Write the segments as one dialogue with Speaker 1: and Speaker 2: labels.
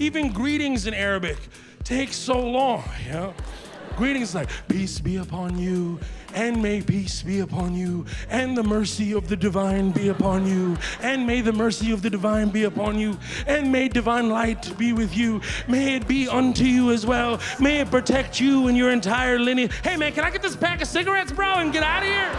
Speaker 1: Even greetings in Arabic take so long, you know? Greetings like, peace be upon you, and may peace be upon you, and the mercy of the divine be upon you, and may the mercy of the divine be upon you, and may divine light be with you. May it be unto you as well. May it protect you and your entire lineage. Hey man, can I get this pack of cigarettes, bro, and get out of here?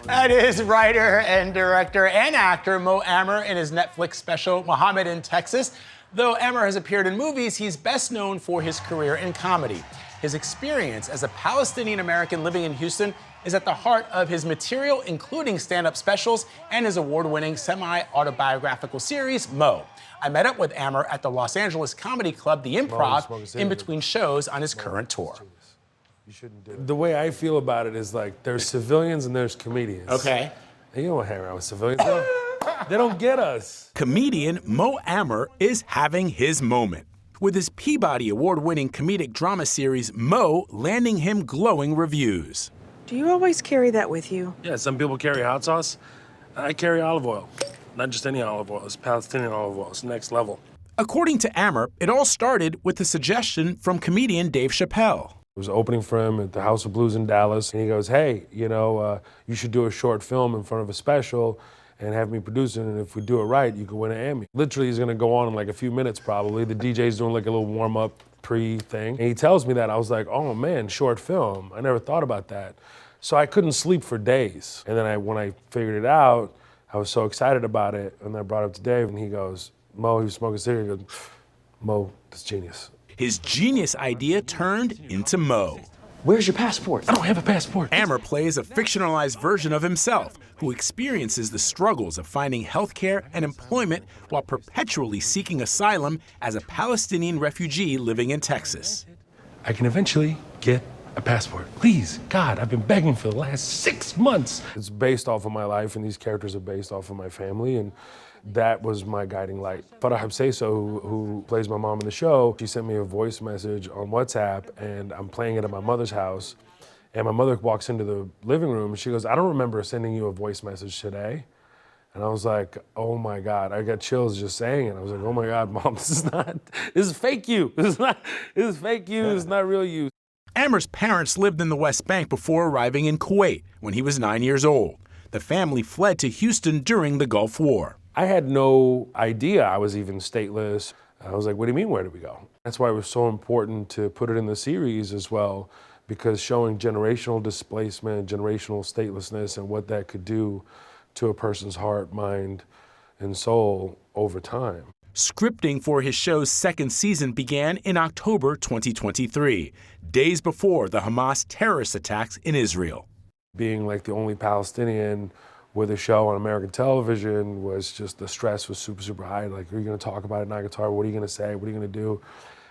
Speaker 2: That is writer and director and actor Mo Amer in his Netflix special, Mohammed in Texas. Though Amer has appeared in movies, he's best known for his career in comedy. His experience as a Palestinian-American living in Houston is at the heart of his material, including stand-up specials and his award-winning semi-autobiographical series, Mo. I met up with Amer at the Los Angeles comedy club, the Improv, in between shows on his current tour.
Speaker 1: The way I feel about it is like there's civilians and there's comedians.
Speaker 2: Okay.
Speaker 1: And you don't hang around with civilians, though. They don't get us.
Speaker 3: Comedian Mo Amer is having his moment, with his Peabody Award-winning comedic drama series, Mo, landing him glowing reviews.
Speaker 4: Do you always carry that with you?
Speaker 1: Yeah, some people carry hot sauce. I carry olive oil. Not just any olive oil, it's Palestinian olive oil. It's next level.
Speaker 3: According to Amer, it all started with a suggestion from comedian Dave Chappelle.
Speaker 1: It was opening for him at the House of Blues in Dallas, and he goes, hey, you know, you should do a short film in front of a special and have me produce it, and if we do it right, you could win an Emmy. Literally, he's gonna go on in like a few minutes probably. The DJ's doing like a little warm-up pre-thing. And he tells me that, I was like, oh man, short film. I never thought about that. So I couldn't sleep for days. And then when I figured it out, I was so excited about it, and I brought it up to Dave, and he goes, Mo, he was smoking a cigarette, he goes, Mo, that's genius.
Speaker 3: His genius idea turned into Mo.
Speaker 5: Where's your passport?
Speaker 1: I don't have a passport.
Speaker 3: Amer plays a fictionalized version of himself who experiences the struggles of finding healthcare and employment while perpetually seeking asylum as a Palestinian refugee living in Texas.
Speaker 1: I can eventually get a passport. Please, God, I've been begging for the last 6 months. It's based off of my life, and these characters are based off of my family, and that was my guiding light. Farah Habseiso, who plays my mom in the show, she sent me a voice message on WhatsApp, and I'm playing it at my mother's house. And my mother walks into the living room, and she goes, I don't remember sending you a voice message today. And I was like, oh my God, I got chills just saying it. I was like, oh my God, Mom, this is fake you. This is fake you, it's not real you.
Speaker 3: Amer's parents lived in the West Bank before arriving in Kuwait when he was 9 years old. The family fled to Houston during the Gulf War.
Speaker 1: I had no idea I was even stateless. I was like, what do you mean, where did we go? That's why it was so important to put it in the series as well, because showing generational displacement, generational statelessness, and what that could do to a person's heart, mind, and soul over time.
Speaker 3: Scripting for his show's second season began in October 2023, days before the Hamas terrorist attacks in Israel.
Speaker 1: Being like the only Palestinian with a show on American television was just, the stress was super, super high. Like, are you gonna talk about it, not guitar? What are you gonna say? What are you gonna do?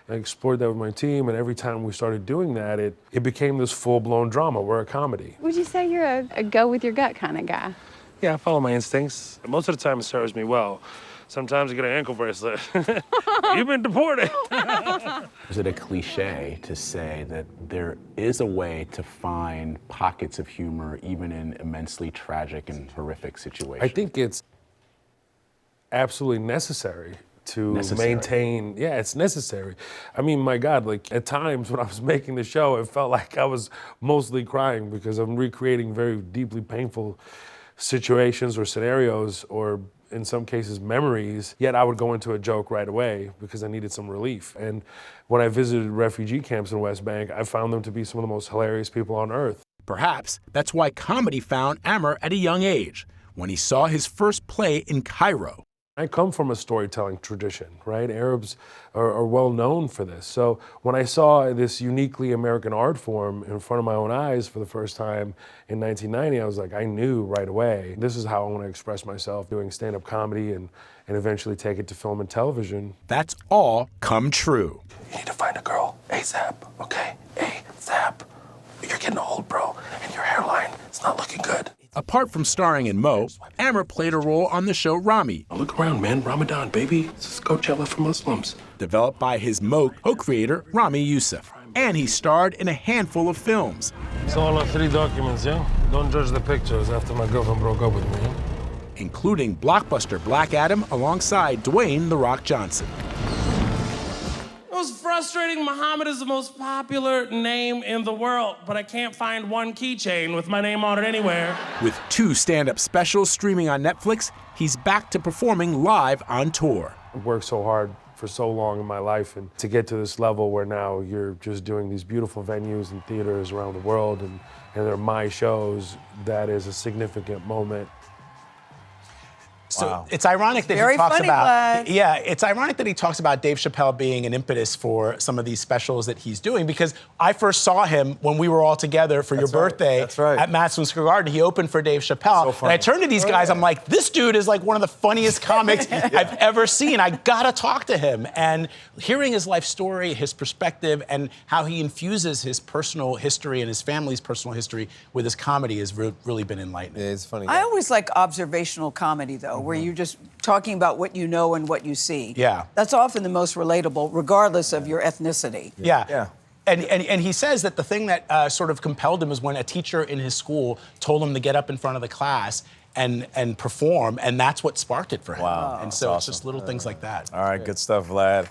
Speaker 1: And I explored that with my team, and every time we started doing that, it became this full-blown drama. We're a comedy.
Speaker 6: Would you say you're a go with your gut kind of guy?
Speaker 1: Yeah, I follow my instincts. Most of the time it serves me well. Sometimes I get an ankle bracelet. You've been deported.
Speaker 7: Is it a cliche to say that there is a way to find pockets of humor even in immensely tragic and horrific situations?
Speaker 1: I think it's absolutely necessary to maintain. Yeah, it's necessary. I mean, my God, like at times when I was making the show, it felt like I was mostly crying because I'm recreating very deeply painful situations or scenarios, or in some cases memories, yet I would go into a joke right away because I needed some relief. And when I visited refugee camps in West Bank, I found them to be some of the most hilarious people on earth.
Speaker 3: Perhaps that's why comedy found Amer at a young age, when he saw his first play in Cairo.
Speaker 1: I come from a storytelling tradition, right? Arabs are well known for this. So when I saw this uniquely American art form in front of my own eyes for the first time in 1990, I was like, I knew right away, this is how I want to express myself, doing stand-up comedy and eventually take it to film and television.
Speaker 3: That's all come true.
Speaker 1: You need to find a girl ASAP, okay? ASAP. You're getting old, bro, and your hairline, it's not looking good.
Speaker 3: Apart from starring in Mo, Amer played a role on the show Rami.
Speaker 1: Look around, man. Ramadan, baby. This is Coachella for Muslims.
Speaker 3: Developed by his Mo co-creator, Rami Youssef. And he starred in a handful of films.
Speaker 1: It's all on 3 documents, yeah? Don't judge the pictures after my girlfriend broke up with me, yeah?
Speaker 3: including blockbuster Black Adam alongside Dwayne "The Rock" Johnson.
Speaker 5: It was frustrating. Mohammed is the most popular name in the world, but I can't find one keychain with my name on it anywhere.
Speaker 3: With 2 stand-up specials streaming on Netflix, he's back to performing live on tour.
Speaker 1: I worked so hard for so long in my life, and to get to this level where now you're just doing these beautiful venues and theaters around the world, and they're my shows, that is a significant moment.
Speaker 2: So it's ironic that
Speaker 4: Very
Speaker 2: he talks
Speaker 4: funny,
Speaker 2: about,
Speaker 4: Vlad.
Speaker 2: yeah, it's ironic that he talks about Dave Chappelle being an impetus for some of these specials that he's doing, because I first saw him when we were all together for your birthday at Madison Square Garden. He opened for Dave Chappelle. And I turned to these guys, I'm like, this dude is like one of the funniest comics I've ever seen. I gotta talk to him. And hearing his life story, his perspective, and how he infuses his personal history and his family's personal history with his comedy has really been enlightening.
Speaker 8: Yeah, it's funny.
Speaker 4: I always like observational comedy, though, where you're just talking about what you know and what you see.
Speaker 2: Yeah.
Speaker 4: That's often the most relatable, regardless of your ethnicity.
Speaker 2: Yeah. And he says that the thing that sort of compelled him was when a teacher in his school told him to get up in front of the class and perform, and that's what sparked it for him.
Speaker 8: Wow.
Speaker 2: And so it's just little things like that.
Speaker 8: All right, good stuff, Vlad.